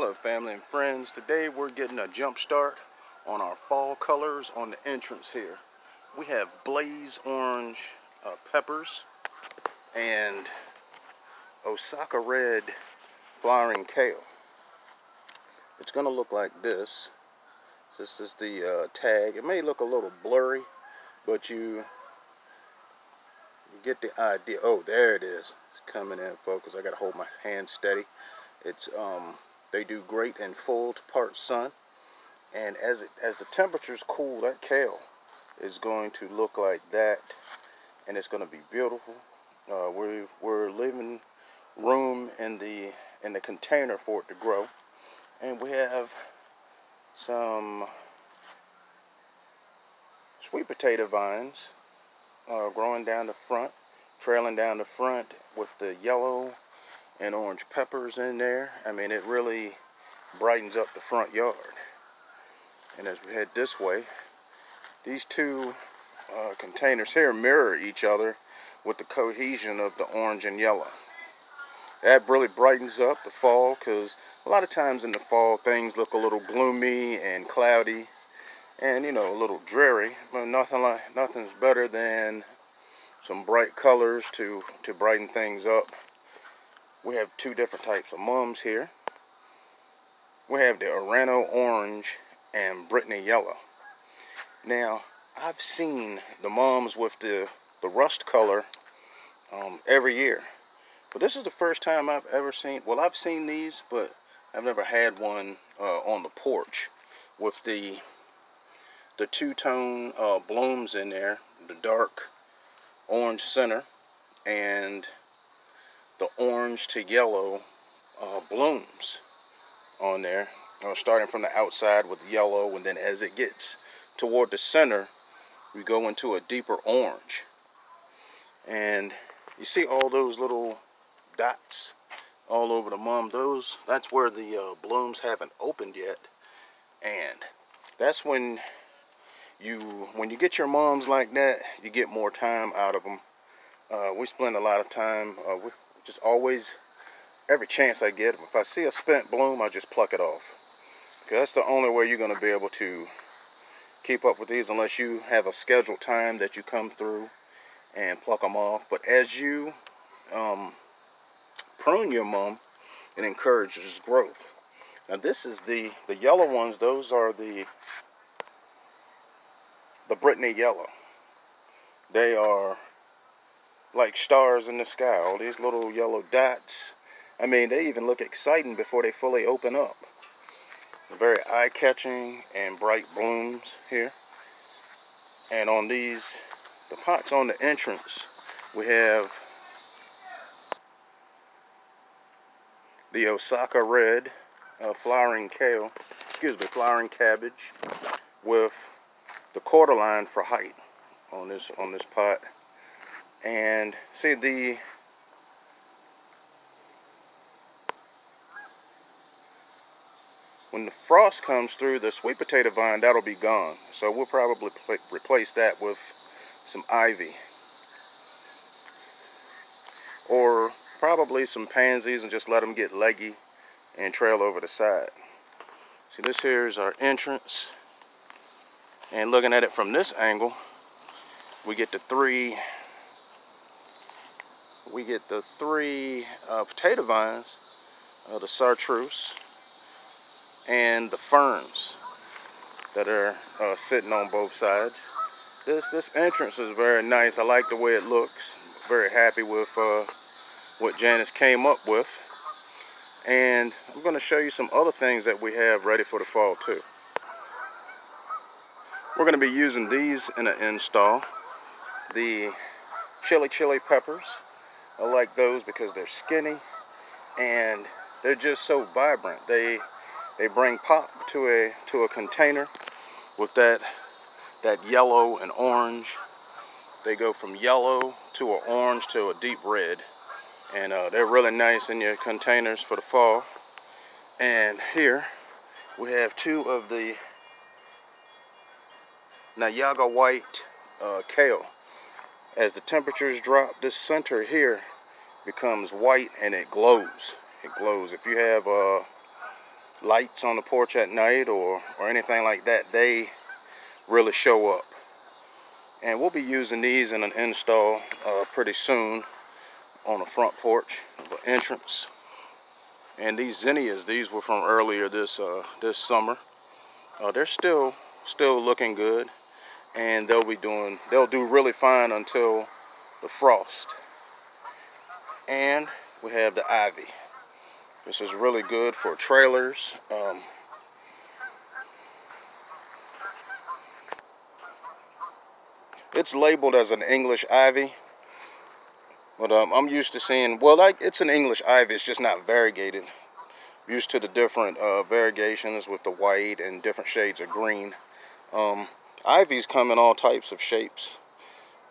Hello family and friends. Today we're getting a jump start on our fall colors on the entrance here. We have blaze orange peppers and Osaka red flowering kale. It's going to look like this. This is the tag. It may look a little blurry, but you get the idea. Oh, there it is. It's coming in focus. I got to hold my hand steady. It's they do great in full to part sun, and as the temperatures cool, that kale is going to look like that, and it's going to be beautiful. We're leaving room in the container for it to grow, and we have some sweet potato vines growing down the front, trailing down the front with the yellow and orange peppers in there. I mean, it really brightens up the front yard. And as we head this way, these two containers here mirror each other with the cohesion of the orange and yellow. That really brightens up the fall, because a lot of times in the fall things look a little gloomy and cloudy and, you know, a little dreary, but nothing's better than some bright colors to brighten things up. We have two different types of mums here. We have the Urano Orange and Brittany Yellow. Now, I've seen the mums with the rust color every year, but this is the first time I've ever seen, well, I've seen these, but I've never had one on the porch with the two-tone blooms in there, the dark orange center and the orange to yellow blooms on there, starting from the outside with yellow, and then as it gets toward the center, we go into a deeper orange. And you see all those little dots all over the mum. That's where the blooms haven't opened yet, and that's when you get your mums like that, you get more time out of them. We spend a lot of time. Just always, every chance I get, if I see a spent bloom, I just pluck it off. Because that's the only way you're going to be able to keep up with these, unless you have a scheduled time that you come through and pluck them off. But as you prune your mum, it encourages growth. Now this is the yellow ones. Those are the Brittany Yellow. They are like stars in the sky, all these little yellow dots. I mean, they even look exciting before they fully open up. Very eye-catching and bright blooms here. And on the pots on the entrance, we have the Osaka Red flowering flowering cabbage with the quarter-line for height on this pot. And see, when the frost comes through, the sweet potato vine, that'll be gone. So we'll probably replace that with some ivy, or probably some pansies, and just let them get leggy and trail over the side. See, this here is our entrance, and looking at it from this angle, we get the three potato vines, the chartreuse, and the ferns that are sitting on both sides. This entrance is very nice. I like the way it looks. Very happy with what Janice came up with. And I'm going to show you some other things that we have ready for the fall too. We're going to be using these in an install. The chili peppers. I like those because they're skinny and they're just so vibrant. They bring pop to a container with that yellow and orange. They go from yellow to an orange to a deep red, and they're really nice in your containers for the fall. And here we have two of the Niagara white kale. As the temperatures drop, this center here becomes white and it glows. It glows. If you have lights on the porch at night or anything like that, they really show up. And we'll be using these in an install pretty soon on the front porch, the entrance. And these zinnias, these were from earlier this summer. They're still looking good, and they'll do really fine until the frost. And we have the ivy. This is really good for trailers. It's labeled as an English ivy, but I'm used to seeing, well, like, it's an English ivy, it's just not variegated. Used to the different variegations with the white and different shades of green. Ivies come in all types of shapes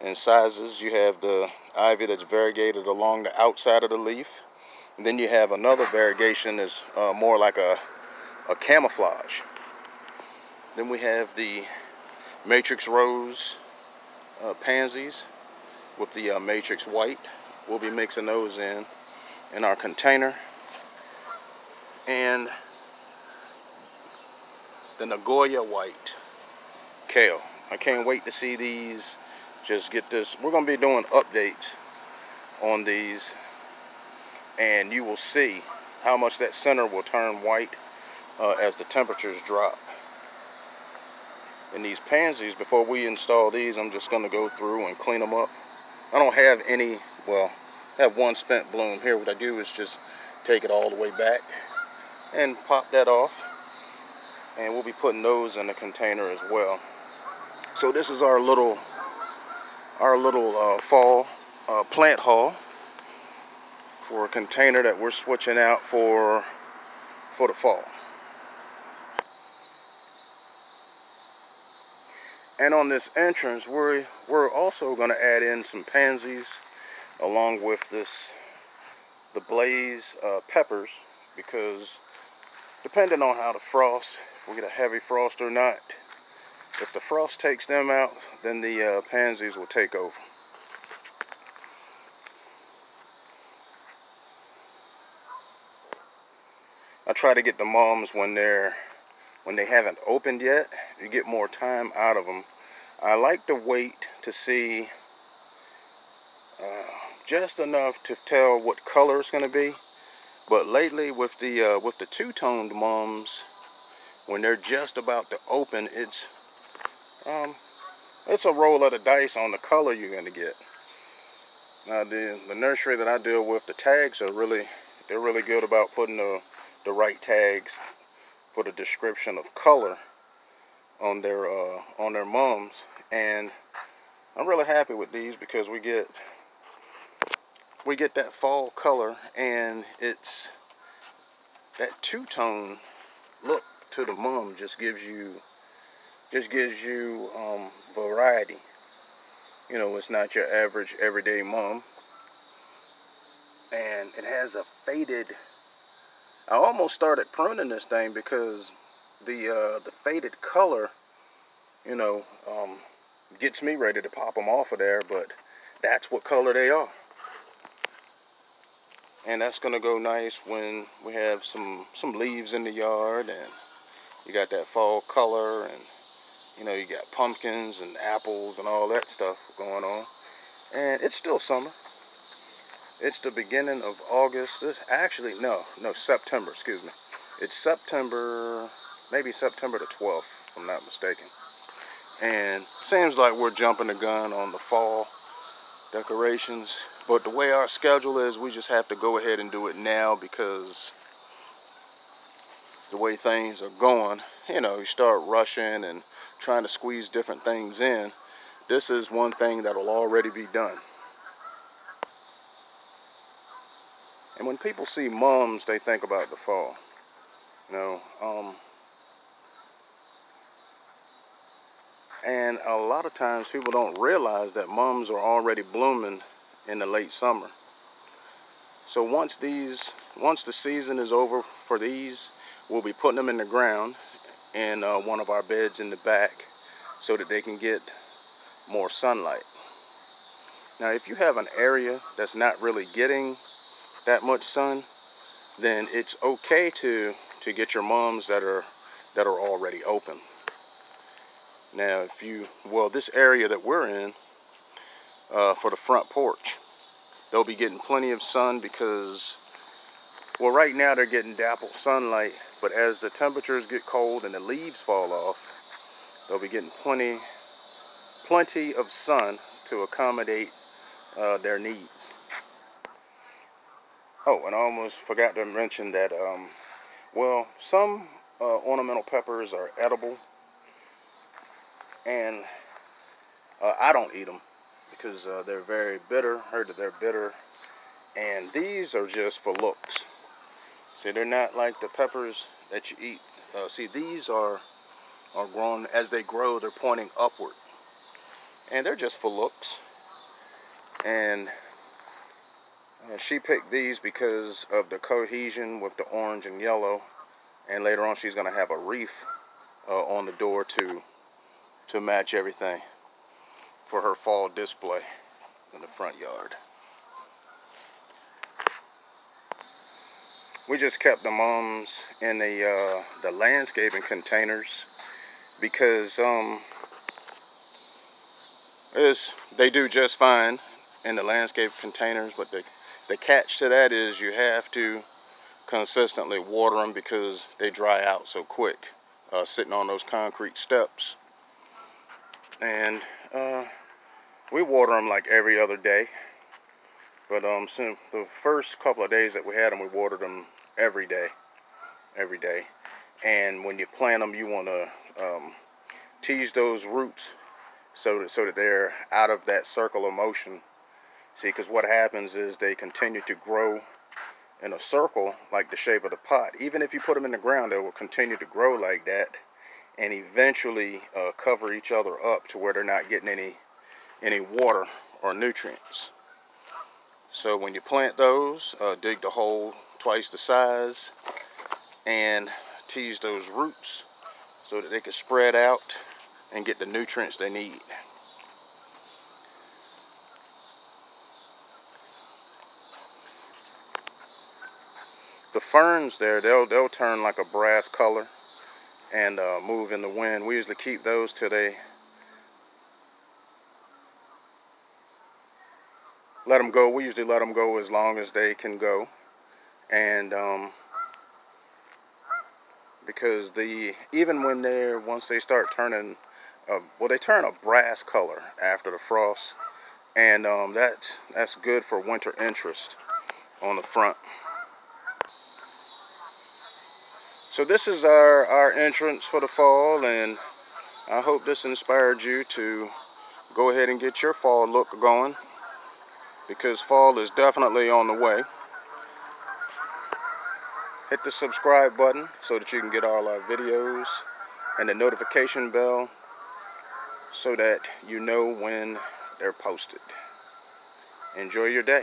and sizes. You have the ivy that's variegated along the outside of the leaf. And then you have another variegation that's more like a camouflage. Then we have the matrix rose pansies with the matrix white. We'll be mixing those in our container. And the Nagoya white kale. I can't wait to see these. Just get this. We're going to be doing updates on these, and you will see how much that center will turn white as the temperatures drop. And these pansies, before we install these, I'm just going to go through and clean them up. I don't have any, well, I have one spent bloom here. What I do is just take it all the way back and pop that off. And we'll be putting those in the container as well. So this is our little fall plant haul for a container that we're switching out for the fall. And on this entrance, we're also going to add in some pansies along with the blaze peppers, because depending on how the frost, if we get a heavy frost or not, if the frost takes them out, then the pansies will take over. I try to get the mums when they haven't opened yet. You get more time out of them. I like to wait to see just enough to tell what color it's going to be. But lately with the two-toned mums, when they're just about to open, it's a roll of the dice on the color you're going to get. Now the nursery that I deal with, the tags are they're really good about putting the right tags for the description of color on their mums, and I'm really happy with these because we get that fall color, and it's that two-tone look to the mum just gives you variety. You know, it's not your average everyday mum, and it has a faded. I almost started pruning this thing because the faded color, you know, gets me ready to pop them off of there, but that's what color they are. And that's gonna go nice when we have some leaves in the yard, and you got that fall color, and you know, you got pumpkins and apples and all that stuff going on. And it's still summer. It's the beginning of August. September, excuse me. It's September, maybe September the 12th, if I'm not mistaken. And seems like we're jumping the gun on the fall decorations. But the way our schedule is, we just have to go ahead and do it now because the way things are going, you know, you start rushing and trying to squeeze different things in. This is one thing that'll already be done. And when people see mums, they think about the fall. You know, and a lot of times people don't realize that mums are already blooming in the late summer. So once the season is over for these, we'll be putting them in the ground in one of our beds in the back so that they can get more sunlight. Now, if you have an area that's not really getting that much sun, then it's okay to get your mums that are already open. Now, this area that we're in, for the front porch, they'll be getting plenty of sun because, well, right now they're getting dappled sunlight, but as the temperatures get cold and the leaves fall off, they'll be getting plenty of sun to accommodate their needs. Oh, and I almost forgot to mention that, well, some ornamental peppers are edible, and I don't eat them because they're very bitter. Heard that they're bitter, and these are just for looks. See, they're not like the peppers that you eat. See, these are grown. As they grow, they're pointing upward, and they're just for looks. And she picked these because of the cohesion with the orange and yellow, and later on she's going to have a wreath on the door to match everything for her fall display in the front yard. We just kept the mums in the landscaping containers because they do just fine in the landscape containers, but the catch to that is you have to consistently water them because they dry out so quick, sitting on those concrete steps. And we water them like every other day, but since the first couple of days that we had them, we watered them every day. And when you plant them, you want to tease those roots so that they're out of that circle of motion. See, because what happens is they continue to grow in a circle like the shape of the pot. Even if you put them in the ground, they will continue to grow like that and eventually cover each other up to where they're not getting any water or nutrients. So when you plant those, dig the hole twice the size and tease those roots so that they can spread out and get the nutrients they need. The ferns there, they'll turn like a brass color and move in the wind. We usually keep those till they let them go. We usually let them go as long as they can go, and because even when once they start turning, well, they turn a brass color after the frost, and that's good for winter interest on the front. So this is our entrance for the fall, and I hope this inspired you to go ahead and get your fall look going, because fall is definitely on the way. Hit the subscribe button so that you can get all our videos, and the notification bell so that you know when they're posted. Enjoy your day.